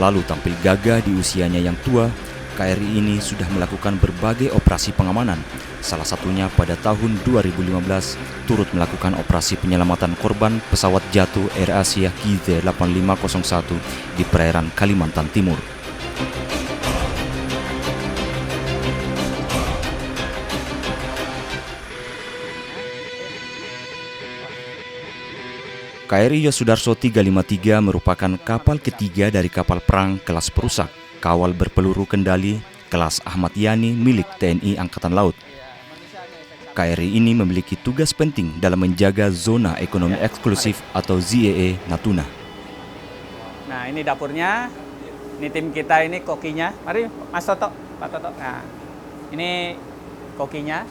selalu tampil gagah di usianya yang tua, KRI ini sudah melakukan berbagai operasi pengamanan. Salah satunya pada tahun 2015 turut melakukan operasi penyelamatan korban pesawat jatuh AirAsia KZ-8501 di perairan Kalimantan Timur. KRI Yosudarso 353 merupakan kapal ketiga dari kapal perang kelas perusak, kawal berpeluru kendali, kelas Ahmad Yani milik TNI Angkatan Laut. KRI ini memiliki tugas penting dalam menjaga zona ekonomi eksklusif atau ZEE Natuna. Nah, ini dapurnya, ini tim kita, ini kokinya. Mari Mas Toto, Pak Toto. Nah, ini kokinya,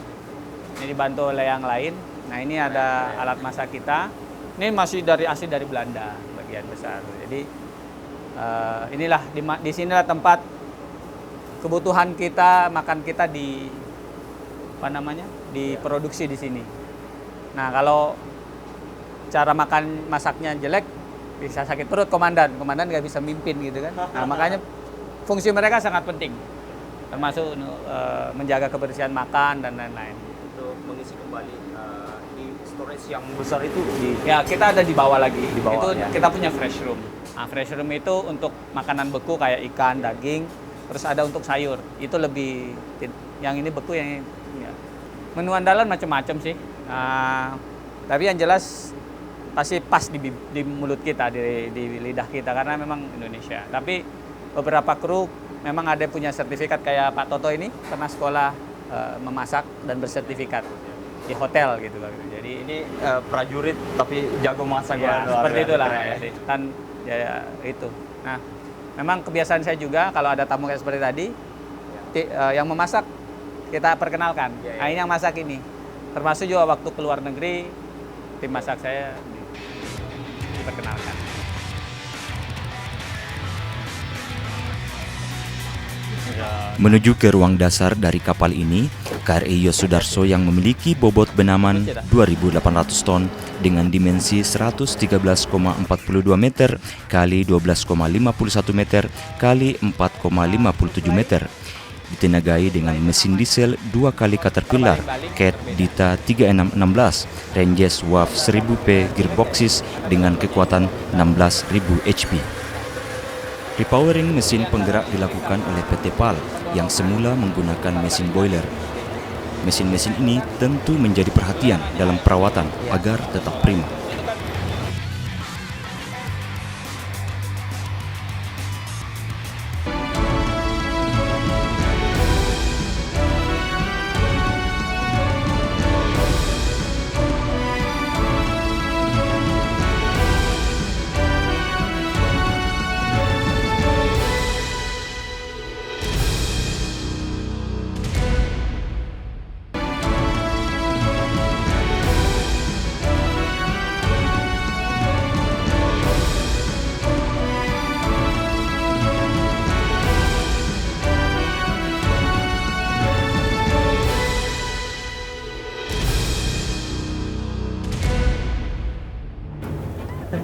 ini dibantu oleh yang lain. Nah, ini ada alat masak kita. Ini masih asli dari Belanda, bagian besar. Jadi inilah di sinilah tempat kebutuhan kita, makan kita diproduksi di sini. Nah, kalau cara masaknya jelek, bisa sakit perut komandan nggak bisa mimpin gitu kan. Nah, makanya fungsi mereka sangat penting, termasuk menjaga kebersihan makan dan lain-lain. Untuk mengisi kembali di storage yang besar itu ya kita ada di bawah lagi. Di bawah, itu ya. Kita punya fresh room. Nah, fresh room itu untuk makanan beku kayak ikan, daging, terus ada untuk sayur. Itu lebih yang ini beku yang ya. Menu andalan macam-macam sih. Nah, tapi yang jelas pasti pas di mulut kita, di lidah kita karena memang Indonesia. Tapi beberapa kru memang ada punya sertifikat kayak Pak Toto ini pernah sekolah memasak dan bersertifikat di hotel gitu. Jadi ini prajurit tapi jago masak ya, seperti itulah kan ya, itu. Nah, memang kebiasaan saya juga kalau ada tamu kayak seperti tadi yang memasak kita perkenalkan. Nah, ini yang masak ini. Termasuk juga waktu ke luar negeri tim masak saya diperkenalkan. Menuju ke ruang dasar dari kapal ini, KRI Yosudarso yang memiliki bobot benaman 2.800 ton dengan dimensi 113,42 meter kali 12,51 meter kali 4,57 meter. Ditenagai dengan mesin diesel 2 kali Caterpillar Cat Dita 3616 Ranges WAF 1000P gearboxes dengan kekuatan 16.000 HP. Repowering mesin penggerak dilakukan oleh PT PAL yang semula menggunakan mesin boiler. Mesin-mesin ini tentu menjadi perhatian dalam perawatan agar tetap prima.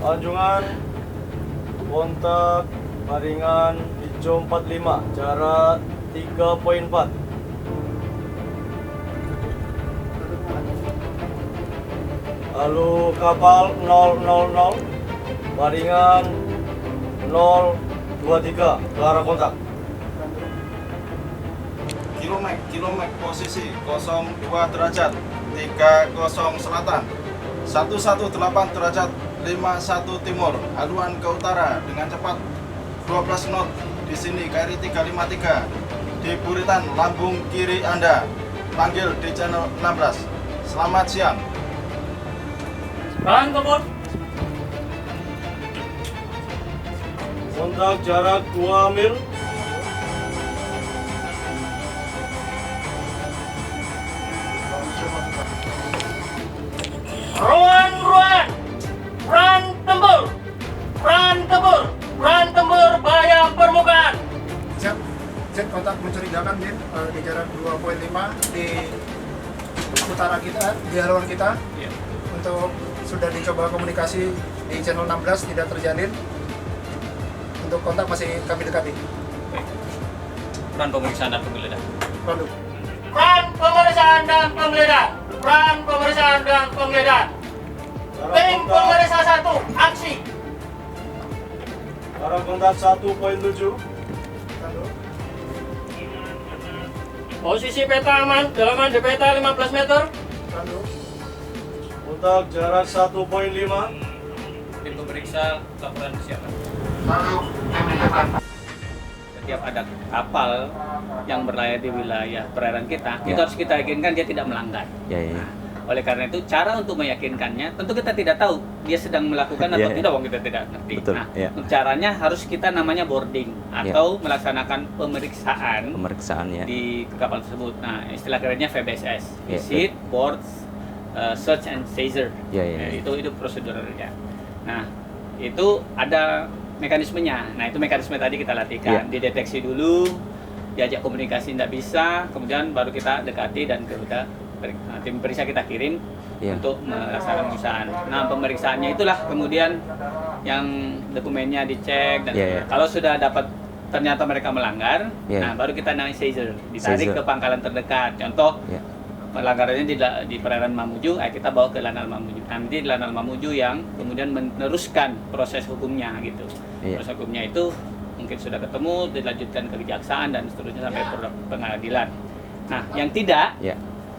Anjungan kontak Maringan Ijo 45 jarak 3.4. Lalu kapal 000 Maringan 023 ke arah kontak. Kilomek posisi 02 derajat 30 selatan 118 derajat 51 timur, haluan ke utara dengan cepat 12 knot. Di sini KRI 353 di buritan lambung kiri Anda. Panggil di channel 16. Selamat siang. Kontak jarak 2 mil. Peran tempur, bahaya permukaan. Siap, kontak mencurigakan di jarak 2.5 di utara kita, di haluan kita. Untuk sudah dicoba komunikasi di channel 16 tidak terjalin. Untuk kontak masih kami dekati. Peran pemeriksaan dan penggeledahan. Lalu. Peran pemeriksaan dan penggeledahan. Peran pemeriksaan dan penggeledahan. Tim pemeriksa 1, aksi. Arah kontak 1.7. Lalu. Posisi peta aman, dalaman di peta 15 meter. Lalu. Kontak jarak 1.5. Tim pemeriksa laporan kesiapan. Setiap ada kapal yang berlayar di wilayah perairan kita, itu harus kita yakinkan dia tidak melanggar. Ya, ya. Oleh karena itu, cara untuk meyakinkannya, tentu kita tidak tahu dia sedang melakukan atau Yeah, tidak, wong kita tidak ngerti. Betul, Nah, yeah. caranya harus kita namanya boarding atau melaksanakan pemeriksaan Pemeriksaan ya. di kapal tersebut. Nah, istilah kerennya VBSS, Yeah, Visit, Board, Search and Seizure. Yeah, yeah, yeah. Itu prosedurnya. Nah, itu ada mekanismenya. Nah, itu mekanisme tadi kita latihkan. Yeah. Dideteksi dulu, diajak komunikasi tidak bisa, kemudian baru kita dekati dan tim periksa kita kirim Yeah. untuk melaksanakan pemeriksaan. Nah, pemeriksaannya itulah kemudian yang dokumennya dicek dan Yeah, yeah. kalau sudah dapat ternyata mereka melanggar, Yeah. nah baru kita naik seizure, ditarik Seizure. ke pangkalan terdekat. Contoh Yeah. pelanggarannya di perairan Mamuju, kita bawa ke Lanal Mamuju. Nanti di Lanal Mamuju yang kemudian meneruskan proses hukumnya gitu. Yeah. Proses hukumnya itu mungkin sudah ketemu, dilanjutkan ke kejaksaan dan seterusnya sampai pengadilan. Nah, yang tidak, Ya.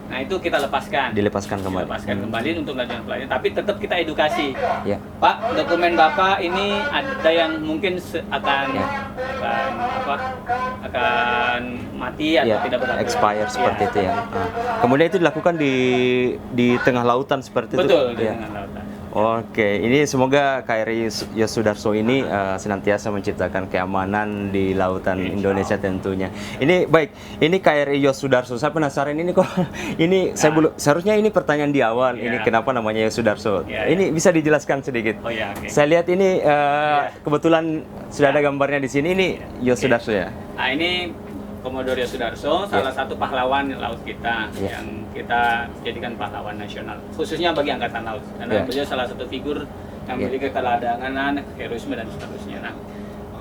nah itu kita lepaskan. Dilepaskan kembali. Dilepaskan kembali untuk melanjutkan pelayanan, tapi tetap kita edukasi. Ya. Pak, dokumen Bapak ini ada yang mungkin akan akan mati atau Ya, tidak berlaku. expire seperti Ya. itu ya. Kemudian itu dilakukan di tengah lautan seperti Betul, itu. di Ya. tengah lautan. Oke, ini semoga KRI Yosudarso ini senantiasa menciptakan keamanan di lautan Indonesia tentunya. Ini baik, ini KRI Yosudarso. Saya penasaran ini kok ini saya belum seharusnya ini pertanyaan di awal. Ya. Ini kenapa namanya Yosudarso? Ya, Ini bisa dijelaskan sedikit. Oh ya, oke. Saya lihat ini kebetulan sudah ada gambarnya di sini. Ini Yosudarso ya. Nah, ini Komodor Yosudarso, salah satu pahlawan laut kita Ya. yang kita jadikan pahlawan nasional, khususnya bagi Angkatan Laut. Karena Ya. beliau salah satu figur yang Ya. memiliki keteladangan, heroisme dan seterusnya. Nah,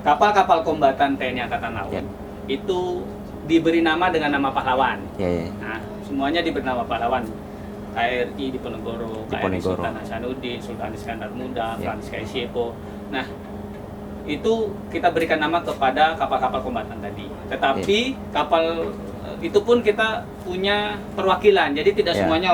kapal-kapal kombatan TNI Angkatan Laut Ya. itu diberi nama dengan nama pahlawan. Ya, ya. Nah, semuanya diberi nama pahlawan. KRI Diponegoro, KRI Diponegoro. Sultan Hasanuddin, Sultan Iskandar Muda, Ya. Frans Kaisiepo. Nah, itu kita berikan nama kepada kapal-kapal kombatan tadi. Tetapi kapal itu pun kita punya perwakilan. Jadi tidak Ya. semuanya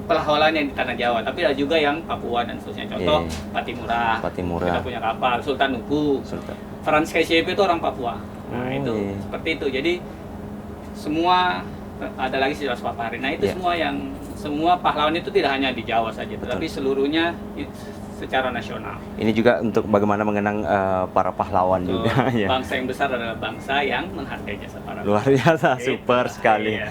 pahlawan yang di Tanah Jawa, tapi ada juga yang Papua dan seterusnya. Contoh Patimura. Patimura. Kita punya kapal Sultan Nuku. Sultan. Frans Kaisiepo itu orang Papua. Nah, itu iya. seperti itu. Jadi semua ada lagi Silas Papari. Nah, itu Ya. semua pahlawan itu tidak hanya di Jawa saja, tetapi seluruhnya secara nasional. Ini juga untuk bagaimana mengenang para pahlawan Betul. juga ya. Bangsa yang besar adalah bangsa yang menghargai jasa para Luar biasa, Gitu. super sekali. Iya.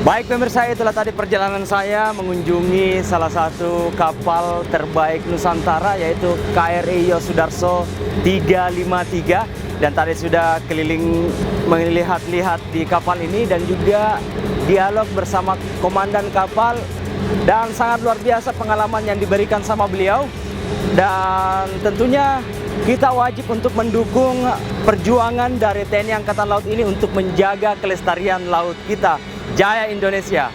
Baik pemirsa, itulah tadi perjalanan saya mengunjungi salah satu kapal terbaik Nusantara yaitu KRI Yosudarso 353, dan tadi sudah keliling melihat-lihat di kapal ini dan juga dialog bersama komandan kapal, dan sangat luar biasa pengalaman yang diberikan sama beliau. Dan tentunya kita wajib untuk mendukung perjuangan dari TNI Angkatan Laut ini untuk menjaga kelestarian laut kita. Jaya Indonesia!